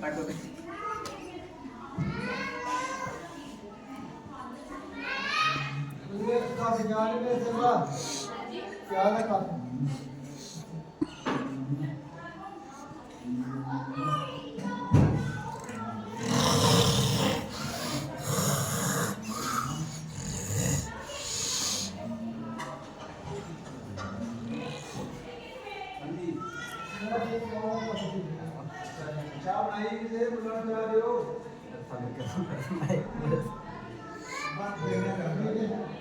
takut. इसका विज्ञान में सेवा क्या लगा चाय बनाई किसे बुला चाह रहे हो बात देना करनी है